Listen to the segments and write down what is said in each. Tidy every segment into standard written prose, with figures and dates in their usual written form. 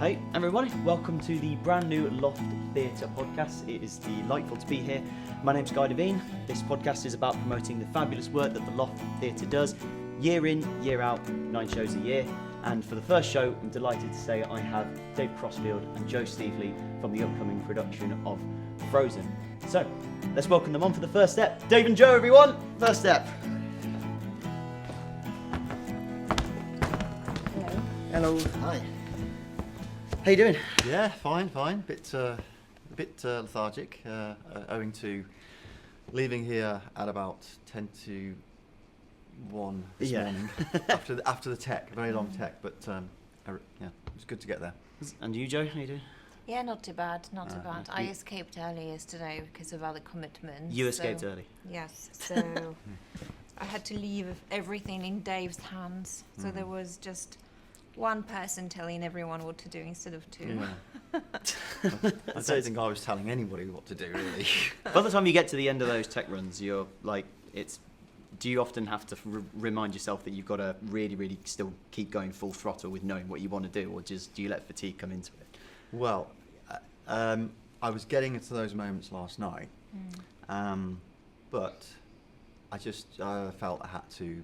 Hey everybody, welcome to the brand new Loft Theatre Podcast. It is delightful to be here. My name's Guy Devine. This podcast is about promoting the fabulous work that the Loft Theatre does, year in, year out, 9 shows a year. And for the first show, I'm delighted to say I have Dave Crossfield and Joe Steevly from the upcoming production of Frozen. So, let's welcome them on for the first step. Dave and Joe, everyone, first step. Hello. Hi. How you doing? Yeah, fine. Bit lethargic, owing to leaving here at about 10 to 1 this morning after the tech, a very long tech. But it was good to get there. And you, Joe, how you doing? Yeah, not too bad. I escaped early yesterday because of other commitments. You escaped early? Yes, so I had to leave everything in Dave's hands. So there was just one person telling everyone what to do instead of two. Yeah. I don't think I was telling anybody what to do, really. By the time you get to the end of those tech runs, you're like, do you often have to remind yourself that you've got to really, really still keep going full throttle with knowing what you want to do, or just do you let fatigue come into it? Well, I was getting into those moments last night, but I just felt I had to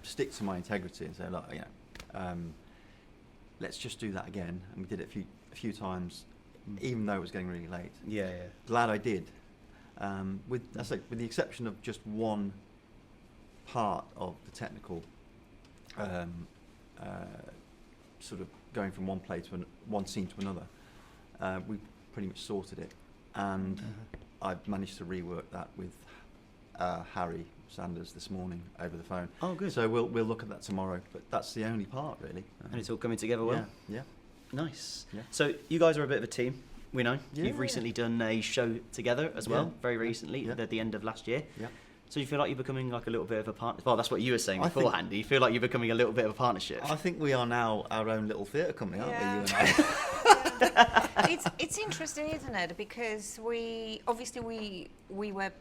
stick to my integrity and say, look, let's just do that again. And we did it a few times, even though it was getting really late. Yeah. Glad I did. With the exception of just one part of the technical, sort of going from one play to one scene to another, we pretty much sorted it, and I've managed to rework that with Harry Sanders this morning over the phone. Oh, good. So we'll look at that tomorrow, but that's the only part, really. And it's all coming together well? Yeah. Nice. Yeah. So you guys are a bit of a team, we know. Yeah, You've recently done a show together as well, very recently, Yeah. at the end of last year. Yeah. So you feel like you're becoming like a little bit of a partner? Well, that's what you were saying I think- beforehand. Do you feel like you're becoming a little bit of a partnership? I think we are now our own little theatre company, aren't Yeah. we, you and I? It's interesting, isn't it? Because we were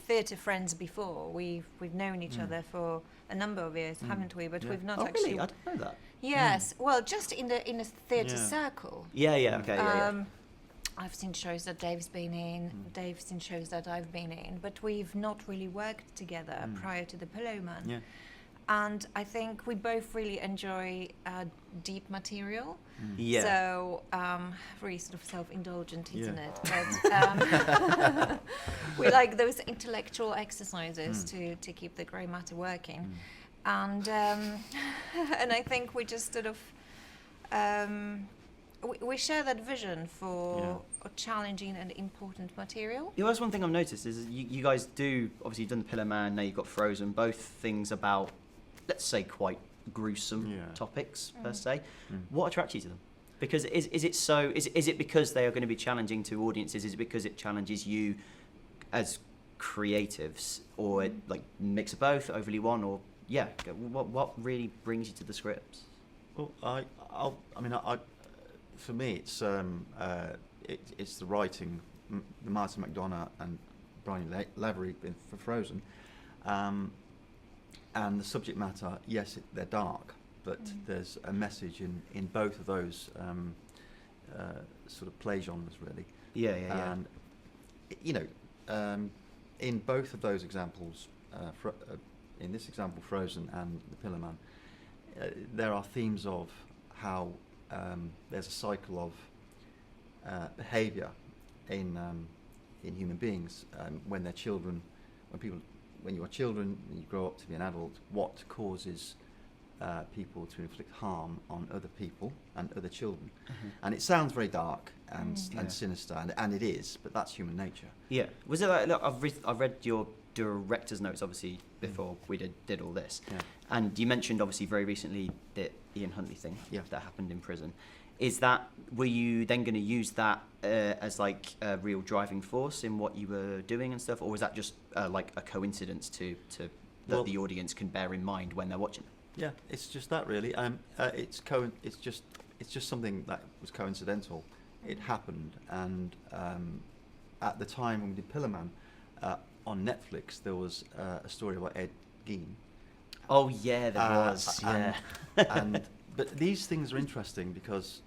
theatre friends before. We've known each other for a number of years, haven't we? But we've not Oh, actually. really? I didn't know that. Yes. Well, just in a theatre Yeah. circle. Yeah, okay, yeah. I've seen shows that Dave's been in, Dave's seen shows that I've been in, but we've not really worked together prior to the Pillowman. Yeah. And I think we both really enjoy deep material. Yeah. So, very sort of self-indulgent, isn't Yeah. it? But we like those intellectual exercises to keep the grey matter working. And and I think we just sort of we share that vision for a challenging and important material. Yeah, that's one thing I've noticed is you guys do, obviously you've done the Pillowman, now you've got Frozen, both things about, let's say, quite gruesome topics per se. What attracts you to them? Because is it because they are going to be challenging to audiences? Is it because it challenges you as creatives, or like mix of both, overly one, or what really brings you to the scripts? Well, for me, it's it's the writing, the Martin McDonagh and Bryony Lavery for Frozen, and the subject matter. Yes, they're dark, but there's a message in both of those sort of play genres, really. Yeah. And in both of those examples, in this example, Frozen and the Pillowman, there are themes of how there's a cycle of behaviour in human beings when they're children. When you are children and you grow up to be an adult, what causes people to inflict harm on other people and other children? And it sounds very dark and sinister, and it is, but that's human nature. Yeah. Was it like, look, I've read your director's notes, obviously, before we did all this. Yeah. And you mentioned, obviously, very recently, the Ian Huntley thing that happened in prison. Were you then going to use that as like a real driving force in what you were doing and stuff, or was that just like a coincidence that the audience can bear in mind when they're watching? Yeah, it's just that, really. It's just something that was coincidental. It happened, and at the time when we did Pillowman on Netflix, there was a story about Ed Gein. Oh yeah, there was. Yeah. But these things are interesting because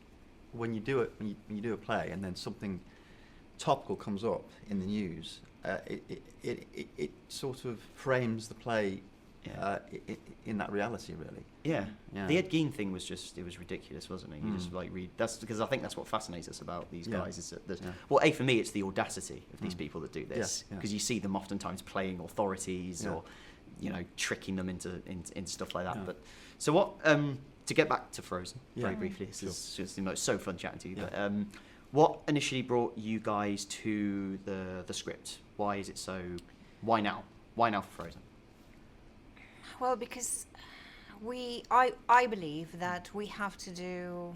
when you do it, when you do a play, and then something topical comes up in the news, it sort of frames the play in that reality, really. Yeah. Yeah. The Ed Gein thing was it was ridiculous, wasn't it? You just like read, that's because I think that's what fascinates us about these guys is that there's, well, for me, it's the audacity of these people that do this, because you see them oftentimes playing authorities or, you know, tricking them into stuff like that. Yeah. But so what, to get back to Frozen very briefly, this Sure. is just so fun chatting to you, but what initially brought you guys to the script? Why is it so, why now for Frozen? Well, because I believe that we have to do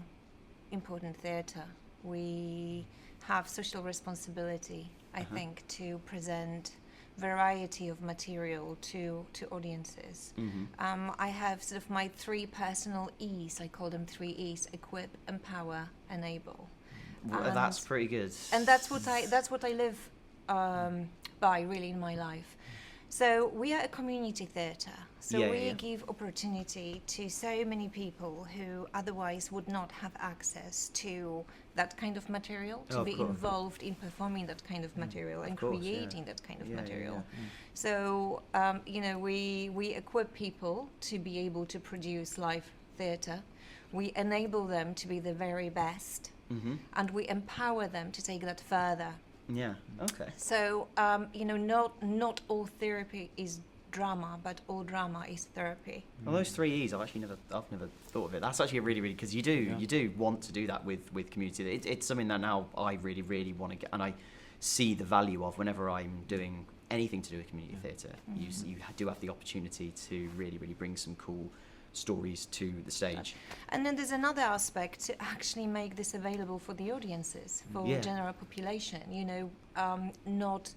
important theatre. We have social responsibility, I think, to present variety of material to audiences. I have sort of my 3 personal E's. I call them 3 E's: equip, empower, enable. Well, that's pretty good. And that's what I live by really in my life. So we are a community theatre. So we give opportunity to so many people who otherwise would not have access to that kind of material, to be involved in performing that kind of material and creating that kind of material. So, you know, we equip people to be able to produce live theatre. We enable them to be the very best, and we empower them to take that further. Yeah. Okay. So, you know, not all therapy is drama, but all drama is therapy. Well, those 3 E's, I've never thought of it. That's actually a really, because you do want to do that with community. It's something that now I really, really want to get, and I see the value of whenever I'm doing anything to do with community theatre. You do have the opportunity to really, really bring some cool stories to the stage. And then there's another aspect to actually make this available for the audiences, for general population. You know, not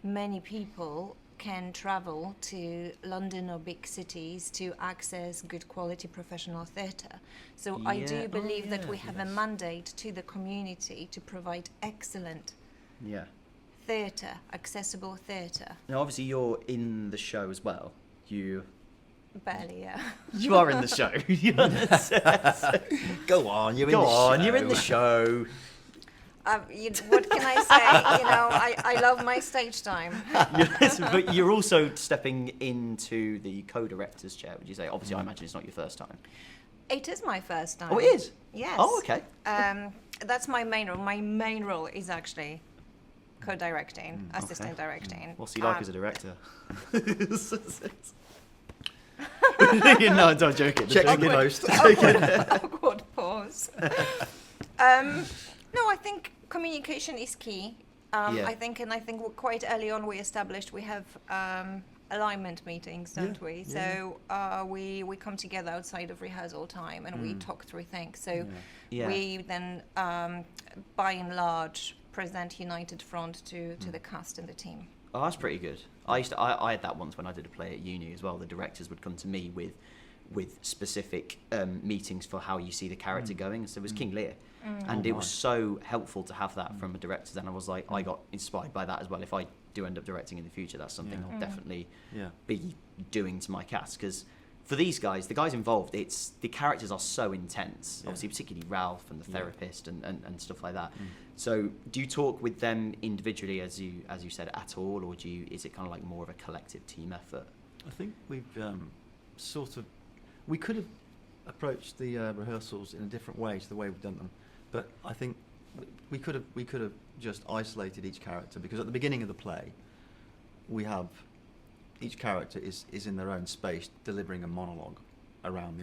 many people can travel to London or big cities to access good quality professional theatre. So I do believe that we have a mandate to the community to provide excellent theatre, accessible theatre. Now, obviously, you're in the show as well. Barely, yeah. You are in the show. Go on, you're in the show. What can I say? You know, I love my stage time. Yes, but you're also stepping into the co-director's chair, would you say? Obviously, I imagine it's not your first time. It is my first time. Oh, it is? Yes. Oh, okay. That's my main role. My main role is actually co-directing, assistant directing. What's he like as a director? No, I'm joking. Check the post. Awkward pause. No, I think communication is key. I think quite early on we established we have alignment meetings, don't we? So we come together outside of rehearsal time and we talk through things. So we then, by and large, present united front to the cast and the team. Oh, that's pretty good. I had that once when I did a play at uni as well. The directors would come to me with specific meetings for how you see the character going. So it was King Lear. And it was so helpful to have that from a director. And I was like, I got inspired by that as well. If I do end up directing in the future, that's something I'll definitely be doing to my cast. Because for these guys, the guys involved, the characters are so intense. Obviously, particularly Ralph and the therapist and stuff like that. So do you talk with them individually, as you said, at all, or is it kind of like more of a collective team effort? I think we've we could have approached the rehearsals in a different way to the way we've done them, but I think we could have just isolated each character, because at the beginning of the play, we have each character is in their own space delivering a monologue around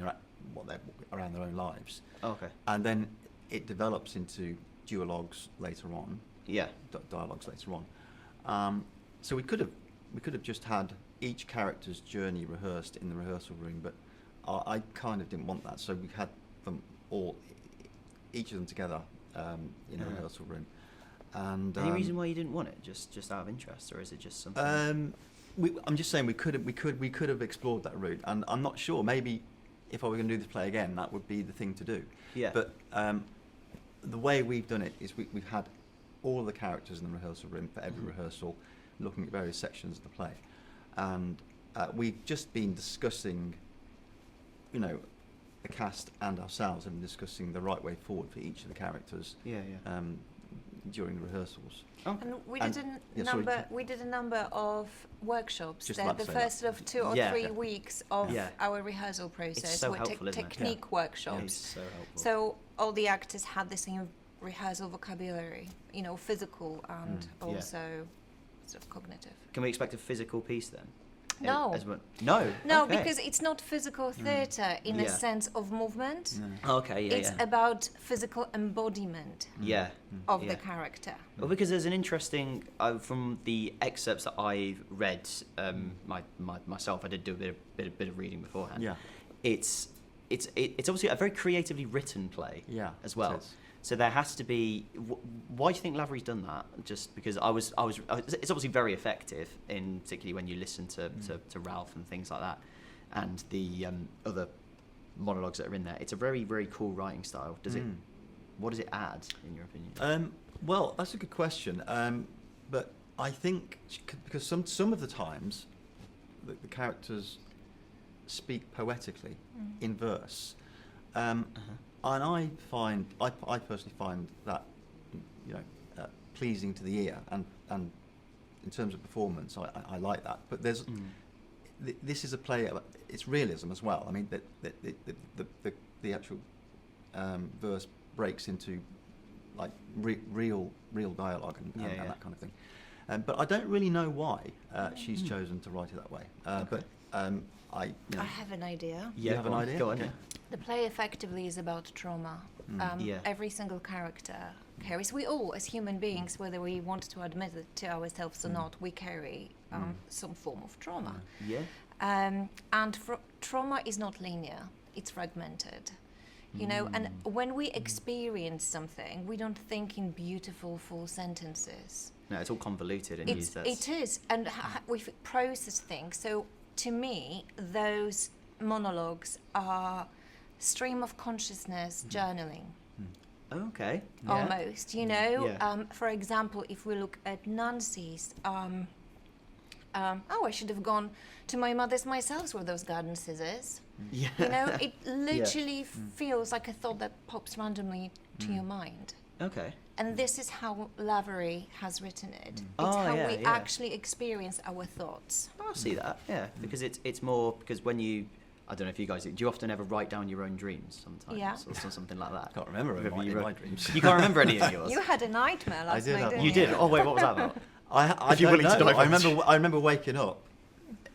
around their own lives. Okay. And then it develops into duologues later on. Yeah. Dialogues later on. So we could have just had each character's journey rehearsed in the rehearsal room, but I kind of didn't want that. So we had them all, each of them together in a rehearsal room. And any reason why you didn't want it? Just out of interest, or is it just something? I'm just saying we could have explored that route, and I'm not sure. Maybe if I were going to do this play again, that would be the thing to do. Yeah. But the way we've done it is we've had all of the characters in the rehearsal room for every rehearsal, looking at various sections of the play, and we've just been discussing, the cast and ourselves have been discussing the right way forward for each of the characters. During the rehearsals. And we did a number of workshops. The first sort of 2 or 3 weeks of our rehearsal process so were helpful, technique workshops. It's so helpful. So all the actors had the same rehearsal vocabulary, physical and also sort of cognitive. Can we expect a physical piece then? No. No, okay. Because it's not physical theatre in a sense of movement. Okay, it's about physical embodiment of the character. Well, because there's an interesting, from the excerpts that I've read myself, I did do a bit of reading beforehand. Yeah. It's obviously a very creatively written play as well. So there has to be. Why do you think Lavery's done that? Just because it's obviously very effective, particularly when you listen to Ralph and things like that, and the other monologues that are in there. It's a very, very cool writing style. What does it add, in your opinion? Well, that's a good question. But I think because some of the times the characters speak poetically in verse. And I personally find that, pleasing to the ear, and in terms of performance, I like that. But this is a play. It's realism as well. I mean, the actual verse breaks into like real dialogue and that kind of thing. But I don't really know why she's chosen to write it that way. But I have an idea. You have an idea? Go on. Okay. The play effectively is about trauma. Every single character carries. We all, as human beings, whether we want to admit it to ourselves or not, we carry some form of trauma. And trauma is not linear; it's fragmented. And when we experience something, we don't think in beautiful, full sentences. No, it's all convoluted, and it is, and we process things. So, to me, those monologues are stream of consciousness journaling. Okay. Almost, for example, if we look at Nancy's, I should have gone to my mother's myself with those garden scissors. It literally feels like a thought that pops randomly to your mind. Okay. And this is how Lavery has written it. It's how we actually experience our thoughts. I see that, because it's more, because when you, I don't know if you guys do you often ever write down your own dreams sometimes or something like that? I can't remember my dreams. You can't remember any of yours? You had a nightmare last night, didn't you? You did? Oh wait, what was that about? I don't know. I remember waking up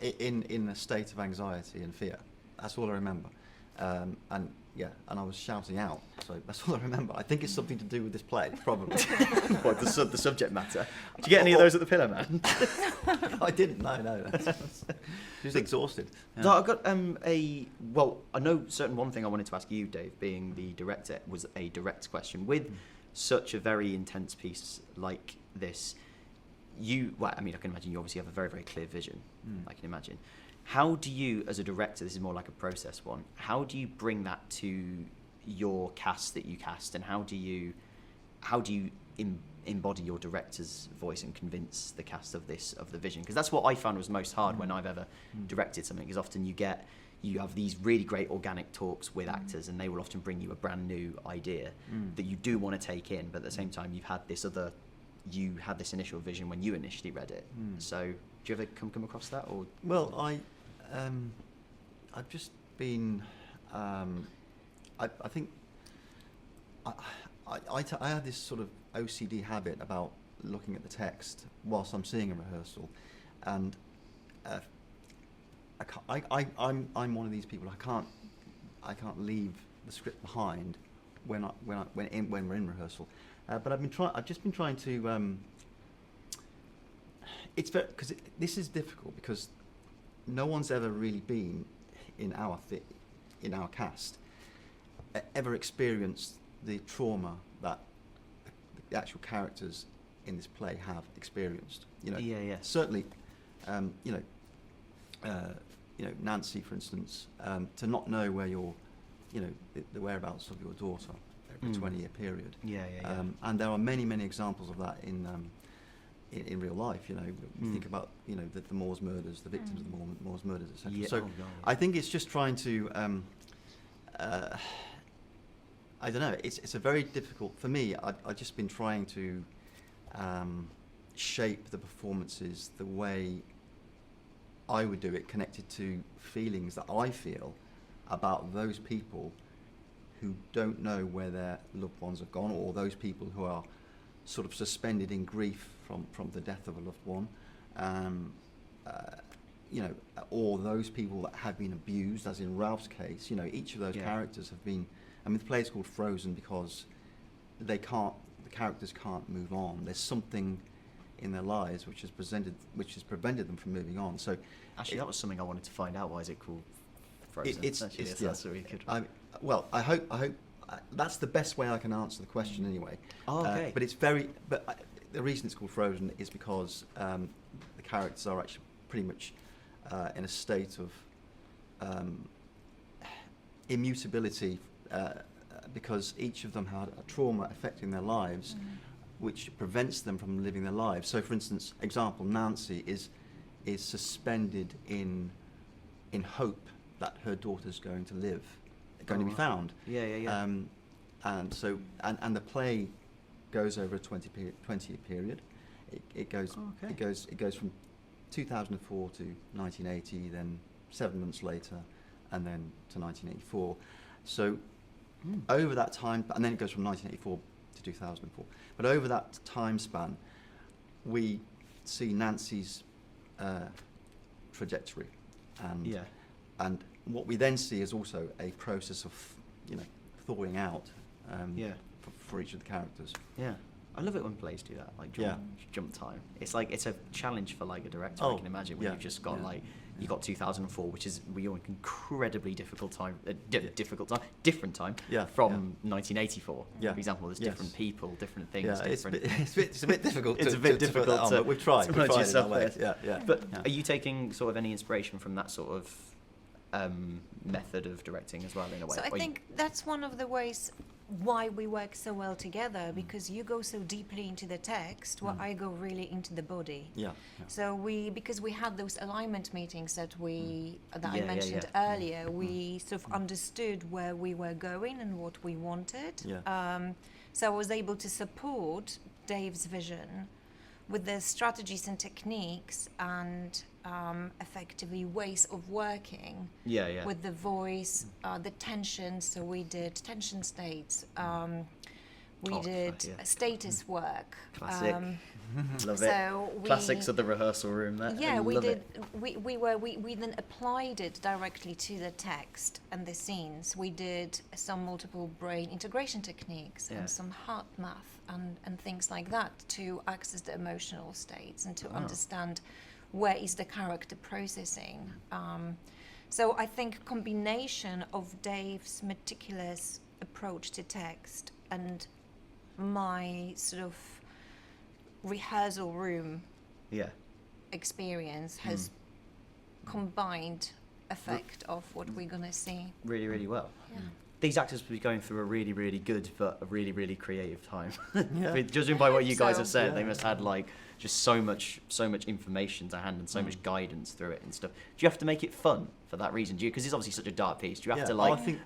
in a state of anxiety and fear. That's all I remember. And I was shouting out. So that's all I remember. I think it's something to do with this play, probably. What, the subject matter? Did you get any of those at the Pillar Man? I didn't. No. She was exhausted. Yeah. No, I've got I know one thing I wanted to ask you, Dave, being the director, was a direct question. With such a very intense piece like this, I can imagine you obviously have a very, very clear vision. I can imagine. How do you, as a director, this is more like a process one, how do you bring that to your cast that you cast, and how do you embody your director's voice and convince the cast of the vision? Because that's what I found was most hard when I've ever directed something, because often you have these really great organic talks with actors, and they will often bring you a brand new idea that you do want to take in, but at the same time you had this initial vision when you initially read it. So do you ever come across that? Or well, I've just been I think I had this sort of OCD habit about looking at the text whilst I'm seeing a rehearsal, and I'm one of these people. I can't leave the script behind when we're in rehearsal. But I've just been trying to. It's very, because this is difficult because no one's ever really been in our cast ever experienced the trauma that the actual characters in this play have experienced. Certainly, Nancy, for instance, to not know where the whereabouts of your daughter over a 20-year period. And there are many examples of that in real life. You think about the Moors murders, the victims of the Moors murders, etc. I think it's just trying to I don't know. It's a very difficult for me. I've just been trying to shape the performances the way I would do it, connected to feelings that I feel about those people who don't know where their loved ones have gone, or those people who are sort of suspended in grief from the death of a loved one, or those people that have been abused, as in Ralph's case. Each of those characters have been. The play is called Frozen because the characters can't move on. There's something in their lives which has prevented them from moving on. So, actually, that was something I wanted to find out. Why is it called Frozen? That's what we could. I hope that's the best way I can answer the question anyway. Oh, okay. But the reason it's called Frozen is because the characters are actually pretty much in a state of immutability, because each of them had a trauma affecting their lives, which prevents them from living their lives. So, for instance, Nancy is suspended in hope that her daughter's going to be found. Yeah. And the play goes over a 20-year period. It goes from 2004 to 1980, then 7 months later, and then to 1984. So over that time, and then it goes from 1984 to 2004. But over that time span, we see Nancy's trajectory, and what we then see is also a process of thawing out for each of the characters. Yeah. I love it when plays do that, like jump time. It's a challenge for like a director. I can imagine when you've just got you got 2004, which is incredibly difficult time, different time from 1984. For example, there's different people, different things. It's a bit difficult. It's a bit difficult to we've tried. to put yourself there. But are you taking sort of any inspiration from that sort of method of directing as well, in a way? So I think that's one of the ways why we work so well together, because you go so deeply into the text, while I go really into the body. So because we had those alignment meetings that I mentioned earlier, we sort of understood where we were going and what we wanted. So I was able to support Dave's vision with the strategies and techniques and effectively ways of working with the voice, the tension. So we did tension states, we did status work. Classic. Love so it. Classics of the rehearsal room. We did. We then applied it directly to the text and the scenes. We did some multiple brain integration techniques and some heart math and things like that to access the emotional states and to understand where is the character processing. So I think combination of Dave's meticulous approach to text and my sort of rehearsal room experience has combined effect of what we're going to see. Really, really well. These actors will be going through a really, really good but a really, really creative time. Judging by what you guys have said, they must have had like just so much information to hand and so much guidance through it and stuff. Do you have to make it fun for that reason? Do you? Because it's obviously such a dark piece. Do you have to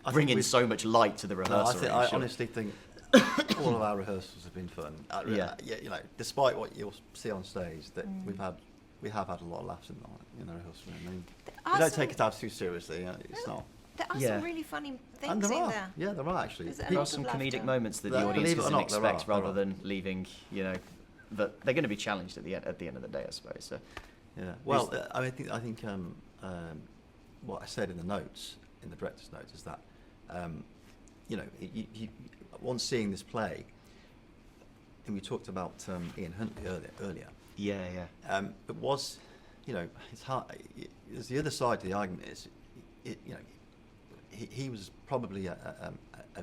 I bring in so much light to the rehearsal? No, I honestly think all of our rehearsals have been fun. Despite what you'll see on stage, that we have had a lot of laughs in the rehearsal room. I mean, we don't take it out too seriously. It's not. There are some really funny things in there. Yeah, there are actually. There are some comedic moments that the audience doesn't expect, rather than leaving, but they're going to be challenged at the end of the day, I suppose. So, well, I think what I said in the notes, in the director's notes, is that once seeing this play, and we talked about Ian Huntley earlier. It was, it's hard. There's the other side to the argument is, he was probably a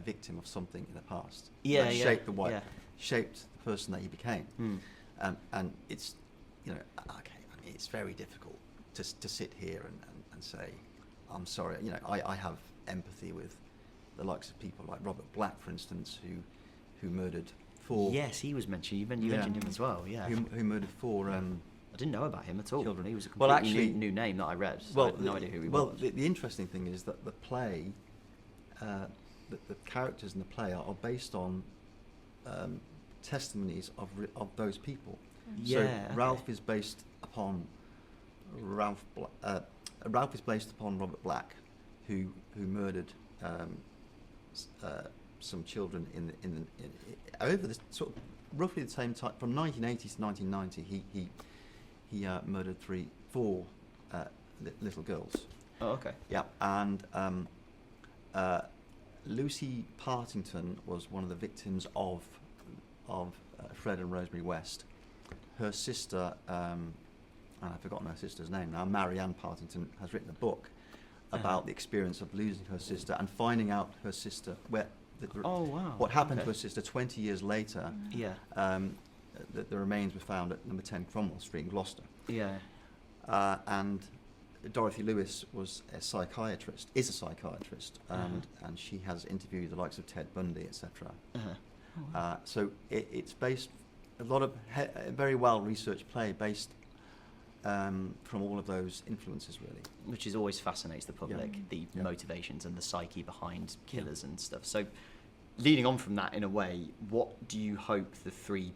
victim of something in the past. That shaped the person that he became. And it's, it's very difficult to sit here and say, I'm sorry. I have empathy with the likes of people like Robert Black, for instance, who murdered 4. Yes, he was mentioned. You mentioned him as well. Yeah. Who murdered 4. I didn't know about him at all. Children. He was a completely new name that I read. So I had no idea who he was. Well, the interesting thing is that the play the characters in the play are based on testimonies of those people. Yeah. So okay. Ralph is based upon Ralph is based upon Robert Black, who murdered some children over the sort of roughly the same time from 1980 to 1990. He murdered 4 little girls. Oh, okay. Yeah, and Lucy Partington was one of the victims of Fred and Rosemary West. Her sister, and I've forgotten her sister's name now, Marianne Partington, has written a book about the experience of losing her sister and finding out her sister what happened to her sister 20 years later. Yeah. The remains were found at number 10 Cromwell Street in Gloucester. Yeah. And Dorothy Lewis is a psychiatrist, and she has interviewed the likes of Ted Bundy, etc. So it's based a lot of a very well researched play based from all of those influences, really. Which is always fascinates the public, the motivations and the psyche behind killers and stuff. So, leading on from that, in a way, what do you hope the 3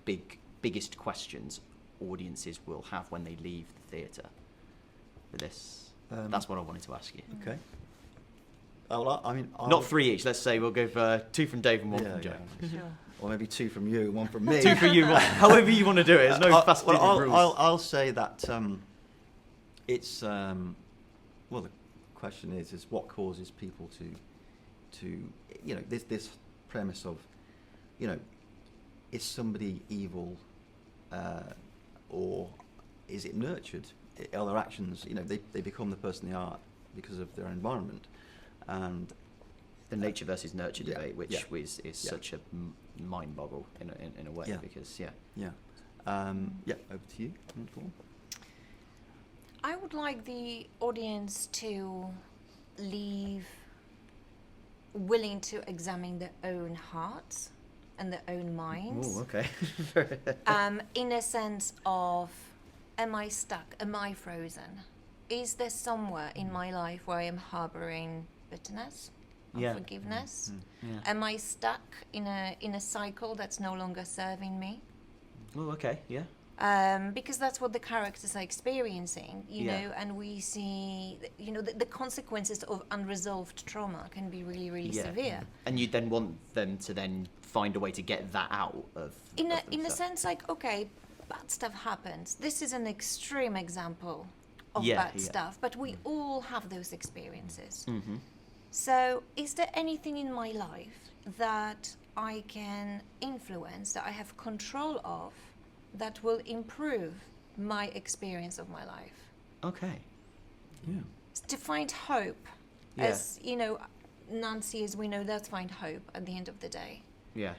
biggest questions audiences will have when they leave the theatre for this? That's what I wanted to ask you. Okay. Well, I mean, not 3 each. Let's say we'll go for 2 from Dave and 1 from Joe. Sure. Or maybe 2 from you, 1 from me. 2 for you. However you want to do it. There's no fastidious rules. I'll say that it's the question is what causes people to this premise of is somebody evil or is it nurtured? Are their actions they become the person they are because of their environment, and the nature versus nurture debate, which is such a mind boggle in a way, because over to you. I would like the audience to leave willing to examine their own hearts and their own minds. Oh, okay. In a sense of, am I stuck? Am I frozen? Is there somewhere in my life where I am harboring bitterness, unforgiveness? Yeah. Am I stuck in a cycle that's no longer serving me? Oh, okay. Yeah. Because that's what the characters are experiencing, you know, and we see, the consequences of unresolved trauma can be really, really severe. And you then want them to then find a way to get that out of. In a sense, like, okay, bad stuff happens. This is an extreme example of bad stuff, but we all have those experiences. Mm-hmm. So, is there anything in my life that I can influence, that I have control of, that will improve my experience of my life? Okay. Yeah. To find hope, as Nancy, as we know, that's find hope at the end of the day. Yeah.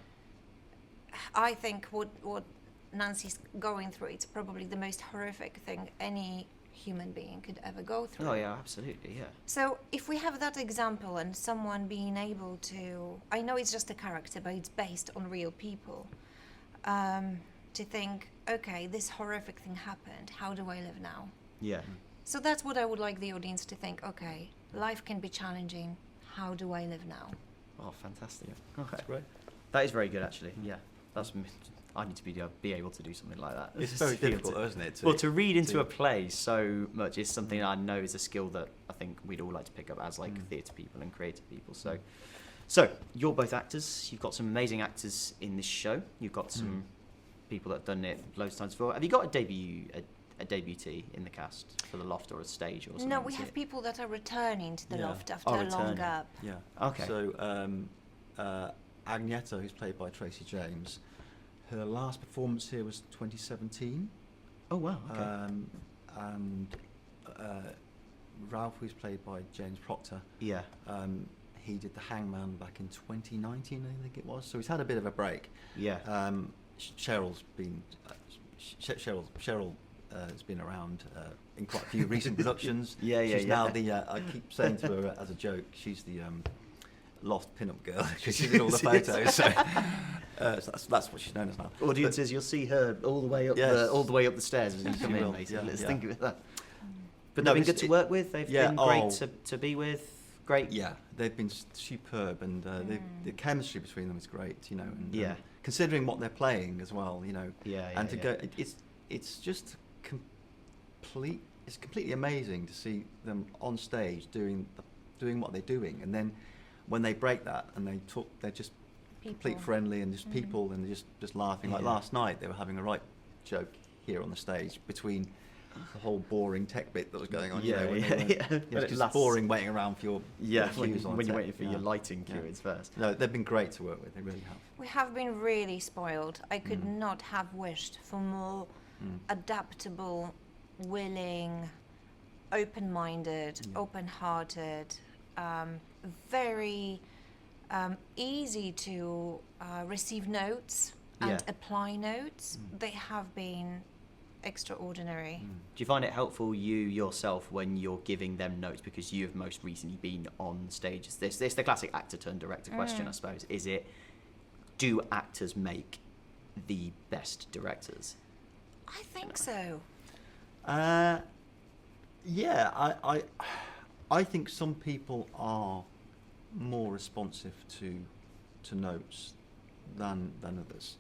I think what Nancy's going through, it's probably the most horrific thing any human being could ever go through. Oh yeah, absolutely, yeah. So if we have that example and someone being able to, I know it's just a character, but it's based on real people, to think, okay, this horrific thing happened, how do I live now? Yeah. So that's what I would like the audience to think, okay, life can be challenging, how do I live now? Oh, fantastic. Okay. That's great. That is very good, actually. Yeah. I need to be able to do something like that. It's very difficult, though, isn't it? To read into a play so much is something I know is a skill that I think we'd all like to pick up as theatre people and creative people. So you're both actors. You've got some amazing actors in this show. You've got some people that have done it loads of times before. Have you got a debutee in the cast for the Loft or a stage or something? No, we have people that are returning to the Loft after a long gap. Yeah. Okay. So Agneta, who's played by Tracy James, her last performance here was 2017. Oh wow. Okay. And Ralph, who's played by James Proctor. Yeah. He did The Hangman back in 2019, I think it was. So he's had a bit of a break. Yeah. Cheryl's been Cheryl has been around in quite a few recent productions. She's now the I keep saying to her as a joke, she's the Loft pin-up girl because she did all the photos. So that's what she's known as now. Audiences, you'll see her all the way up the stairs as you come in, mate. Let's think of that. But they've been good to work with. They've been great to be with. great? Yeah, they've been superb, and the chemistry between them is great, you know. And, considering what they're playing as well, you know. Go, it's just complete. It's completely amazing to see them on stage doing what they're doing, and then when they break that and they talk, they're just complete friendly and just people, and they're just laughing. Like last night, they were having a right joke here on the stage between the whole boring tech bit that was going on. It's just boring waiting around for your cues when you're waiting for your lighting cues first. No, they've been great to work with. They really have. We have been really spoiled. I could not have wished for more adaptable, willing, open-minded, open-hearted, very easy to receive notes and apply notes. They have been extraordinary. Do you find it helpful you yourself when you're giving them notes, because you have most recently been on stage? It's the classic actor turned director question, I suppose. Is it, do actors make the best directors? I think so. I think some people are more responsive to notes than others.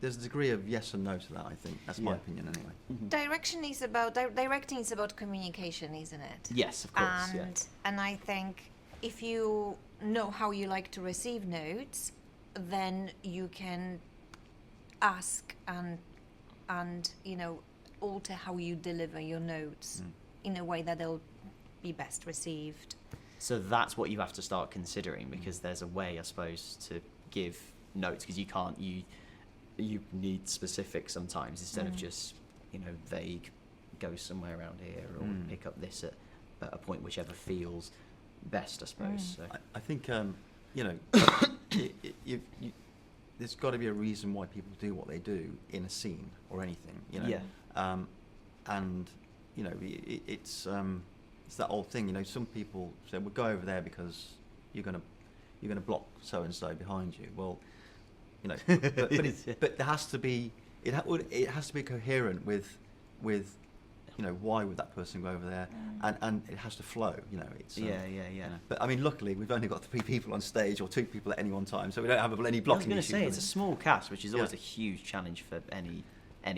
There's a degree of yes and no to that. I think that's my opinion anyway. Directing is about communication, isn't it? Yes, of course. And I think if you know how you like to receive notes, then you can ask and you know, alter how you deliver your notes in a way that they'll be best received. So that's what you have to start considering, because there's a way, I suppose, to give notes, because you can't, you need specific sometimes, instead of just, you know, vague, go somewhere around here, or pick up this at a point whichever feels best, I suppose. So. I think, you know, there's got to be a reason why people do what they do in a scene or anything, you know. And, you know, it's that old thing, you know. Some people say, "Well, go over there because you're gonna block so and so behind you." Well, you know, but there has to be it has to be coherent with you know, why would that person go over there, and it has to flow. You know, it's You know. But I mean, luckily we've only got 3 people on stage, or 2 people at any one time, so we don't have any blocking issues. I was going to say, it's a small cast, which is always a huge challenge for any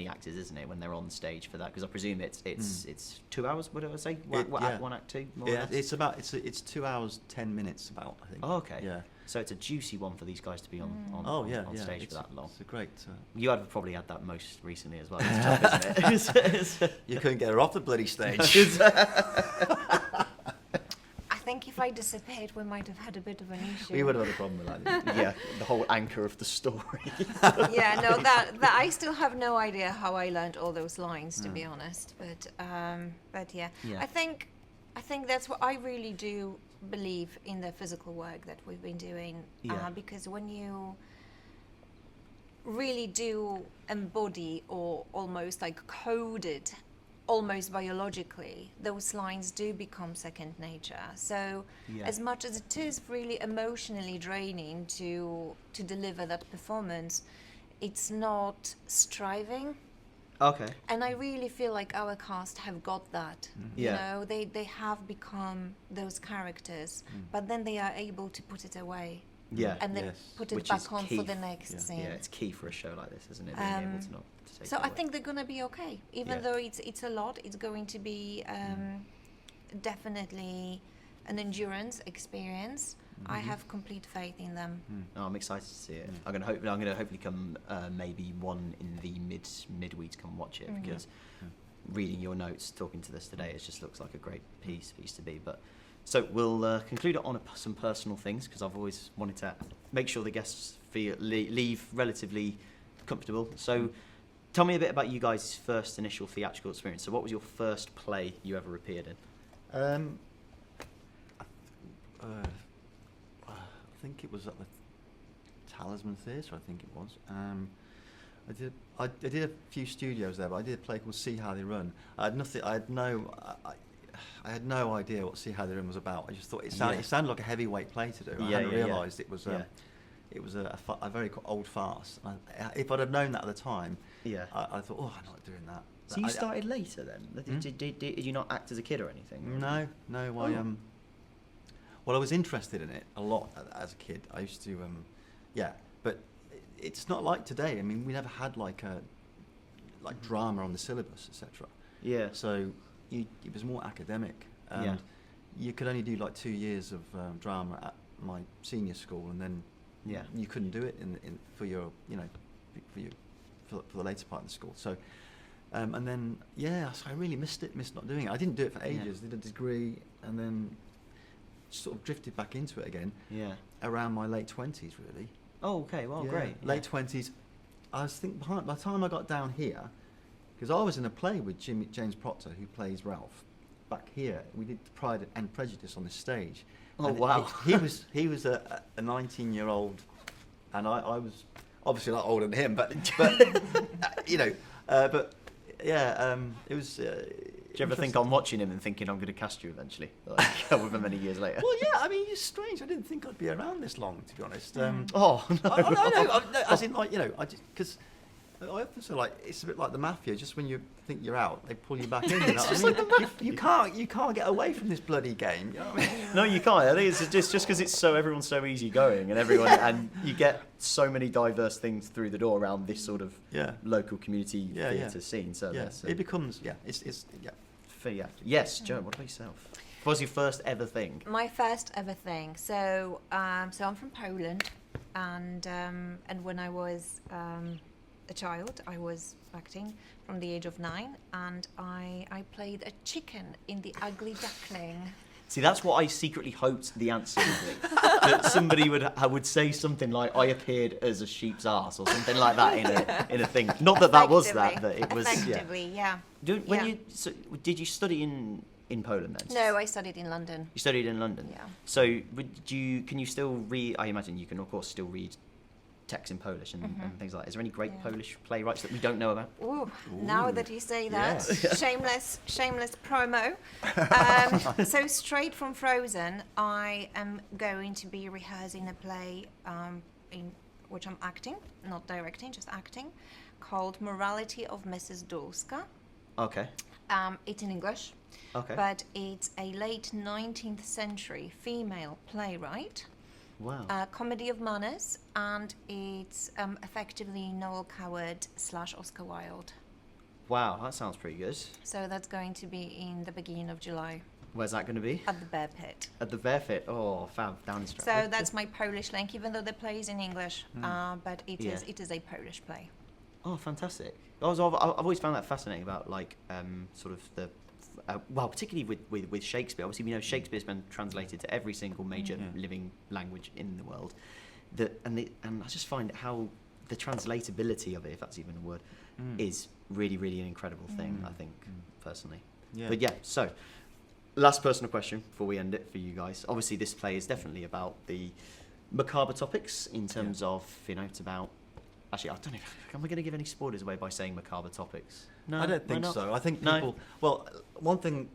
actors, isn't it, when they're on stage for that? Because I presume it's 2 hours. What do I say? One act 2. More or less? It's 2 hours 10 minutes about, I think. Oh, okay. Yeah. So it's a juicy one for these guys to be on stage for that long. It's a great. You had probably had that most recently as well. It's tough, isn't it? You couldn't get her off the bloody stage. I think if I disappeared, we might have had a bit of an issue. We would have had a problem with that. Yeah, the whole anchor of the story. That I still have no idea how I learned all those lines, to be honest. But yeah. I think that's what I really do believe in the physical work that we've been doing, because when you really do embody or almost like code it almost biologically, those lines do become second nature. So as much as it is really emotionally draining to deliver that performance, it's not striving. Okay. And I really feel like our cast have got that. You know, they have become those characters, but then they are able to put it away. Yeah. And then put it back on for the next scene. Yeah, it's key for a show like this, isn't it? Being able to not to take so it away. I think they're going to be okay. Even though it's a lot, it's going to be definitely an endurance experience. I have complete faith in them. Oh, I'm excited to see it. I'm going to hopefully come maybe one in the midweek to come and watch it, because reading your notes, talking to this today, it just looks like a great piece to be. But so we'll conclude it on some personal things, because I've always wanted to make sure the guests leave relatively comfortable. So tell me a bit about you guys' first initial theatrical experience. So what was your first play you ever appeared in? I think it was at the Talisman Theatre. I think it was. I did a few studios there, but I did a play called See How They Run. I had no idea what See How They Run was about. I just thought it sounded like a heavyweight play to do. I hadn't realised it was a very old farce. If I'd have known that at the time, I thought, I'm not doing that. So you started later then? Did you not act as a kid or anything? No. Well, I was interested in it a lot as a kid. I used to, but it's not like today. I mean, we never had like drama on the syllabus, etc. Yeah. So it was more academic. And you could only do like 2 years of drama at my senior school, and then you couldn't do it for the later part of the school. So. And then, so I really missed not doing it. I didn't do it for ages. Did a degree, and then sort of drifted back into it again. Yeah. Around my late 20s, really. Oh, okay. Well, great. Late 20s. I was thinking by the time I got down here, because I was in a play with James Proctor, who plays Ralph. Back here, we did Pride and Prejudice on the stage. Oh, and wow. He was a 19-year-old, and I was obviously a lot older than him, but but. Yeah, it was. Do you ever think on watching him and thinking I'm going to cast you eventually, like however many years later? Well, yeah. I mean, it's strange. I didn't think I'd be around this long, to be honest. Oh no! As in, like, I just because I often say, like, it's a bit like the mafia. Just when you think you're out, they pull you back in. You know what I mean? Like you can't get away from this bloody game. You know what I mean? No, you can't. I think it's just because everyone's so easygoing, and you get so many diverse things through the door around this sort of local community theatre scene. So it becomes Yes, Joe. What about yourself? What was your first ever thing? My first ever thing. So I'm from Poland, and when I was a child, I was acting from the age of 9, and I played a chicken in The Ugly Duckling. See, that's what I secretly hoped the answer would be. That somebody would say something like, "I appeared as a sheep's arse" or something like that in a thing. Not that was that, but it was. Effectively, yeah. Did you study in Poland then? No, I studied in London. You studied in London. Yeah. So can you still read? I imagine you can, of course, still read text in Polish and things like that. Is there any great Polish playwrights that we don't know about? Ooh, now that you say that, shameless promo. So straight from Frozen, I am going to be rehearsing a play in which I'm acting, not directing, just acting, called Morality of Mrs. Dulska. Okay. It's in English. Okay. But it's a late 19th century female playwright. Wow. Comedy of manners, and it's effectively Noel Coward / Oscar Wilde. Wow, that sounds pretty good. So that's going to be in the beginning of July. Where's that going to be? At the Bear Pit. At the Bear Pit. Oh, fab, down in So Stratford. that's my Polish link, even though the play is in English, but it is a Polish play. Oh, fantastic! I've always found that fascinating about sort of the. Particularly with Shakespeare. Obviously, we know Shakespeare's been translated to every single major living language in the world. And I just find how the translatability of it, if that's even a word, is really, really an incredible thing, I think, personally. Yeah. But so, last personal question before we end it for you guys. Obviously, this play is definitely about the macabre topics in terms of, it's about... Actually, I don't know. Am I going to give any spoilers away by saying macabre topics? No, I don't think so. I think people... Well, one thing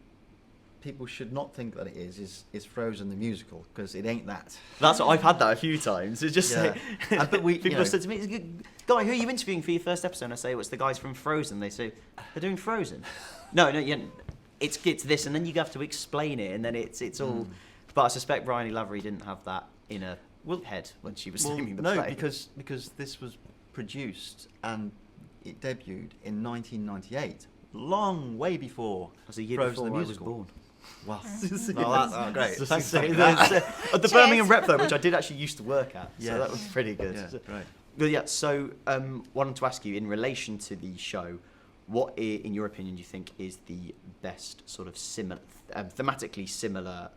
people should not think that it is Frozen the musical, because it ain't that. That's what I've had that a few times. It's just but people have said to me, "Guy, who are you interviewing for your first episode?" And I say, "Well, it's the guys from Frozen." They say, "They're doing Frozen." No, it's this, and then you have to explain it, and then it's all. But I suspect Bryony Lavery didn't have that in her head when she was singing the play. No, because this was produced and it debuted in 1998, way before As a year Frozen before the I was musical. born. Wow. That's great. Thanks. At the Birmingham Rep though, which I did actually used to work at, so that was pretty good. Right. But so wanted to ask you, in relation to the show, what, in your opinion, do you think is the best sort of thematically similar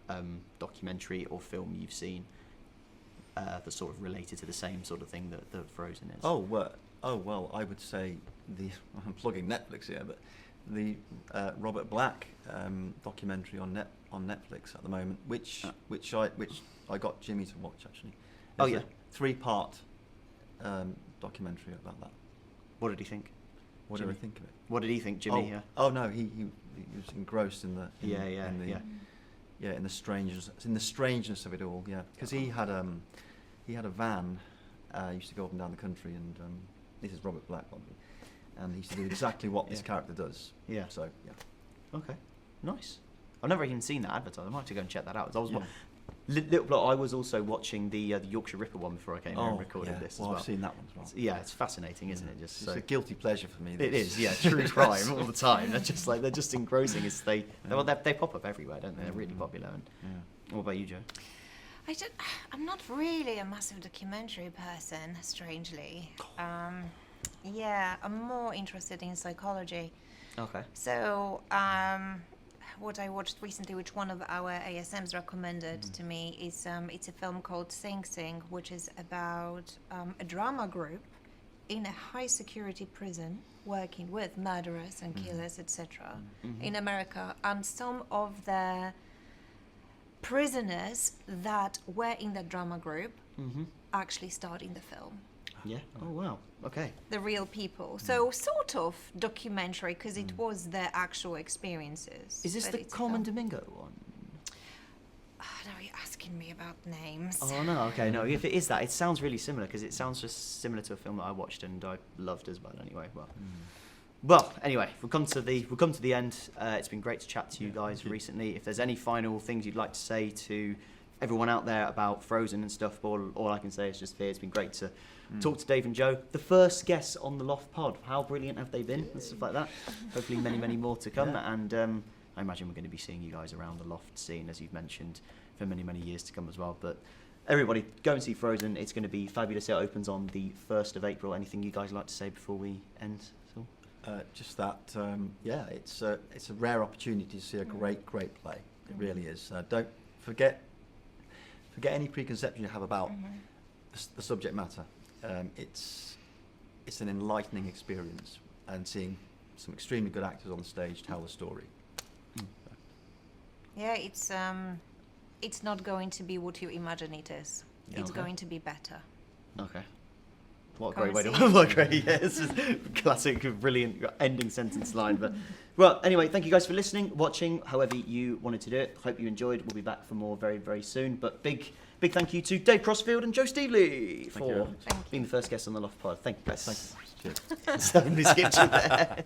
documentary or film you've seen that's sort of related to the same sort of thing that Frozen is? Well, I would say I'm plugging Netflix here, but the Robert Black documentary on Netflix at the moment, which I got Jimmy to watch actually. It's a 3-part documentary about that. What did he think? What did I think of it? What did he think, Jimmy? Oh no, he was engrossed in the in the strangeness of it all. Yeah, because he had a van. Used to go up and down the country, and this is Robert Black, obviously. and he used to do exactly what this Yeah. character does. Yeah. So yeah. Okay. Nice. I've never even seen that advertised. I might have to go and check that out. I was Yeah. little plot. I was also watching the Yorkshire Ripper one before I came here and recorded this as well. I've seen that one as well. Yeah, it's fascinating, isn't it? Just It's a guilty pleasure for me. it is, yeah, true crime all the time. They're just engrossing. As they pop up everywhere, don't they? They're really popular. And what about you, Joe? I'm not really a massive documentary person, strangely. Yeah, I'm more interested in psychology. Okay. So, what I watched recently, which one of our ASMs recommended to me, is it's a film called Sing Sing, which is about a drama group in a high security prison working with murderers and killers, etc. in America, and some of the prisoners that were in that drama group actually starred in the film. Yeah. Oh wow. Okay. The real people. So sort of documentary, because it was their actual experiences. Is this but the it's a Carmen film. Domingo one? Now you're asking me about names. Oh no. Okay. No. If it is that, it sounds really similar because it sounds just similar to a film that I watched and I loved as well. Anyway. Well, anyway, we'll come to the end. It's been great to chat to you guys recently. If there's any final things you'd like to say to everyone out there about Frozen and stuff, all I can say is just here. It's been great to talk to Dave and Joe, the first guests on the Loft Pod. How brilliant have they been and stuff like that? Hopefully many, many more to come. Yeah. And I imagine we're going to be seeing you guys around the Loft scene, as you've mentioned, for many, many years to come as well. But everybody, go and see Frozen. It's going to be fabulous. It opens on the 1st of April. Anything you guys like to say before we end? Just that, it's a rare opportunity to see a great play. It really is. Don't forget any preconception you have about the subject matter. It's an enlightening experience, and seeing some extremely good actors on the stage tell the story. Yeah, it's not going to be what you imagine it is. It's going to be better. Okay. What a Come great way and to... see. What a great, yeah, this is classic, brilliant ending sentence line. But well, anyway, thank you guys for listening, watching, however you wanted to do it. Hope you enjoyed. We'll be back for more very, very soon. But big thank you to Dave Crossfield and Joe Steevly for being the first guest on the Loft Pod. Thank you guys. Cheers. Somebody skipped you there.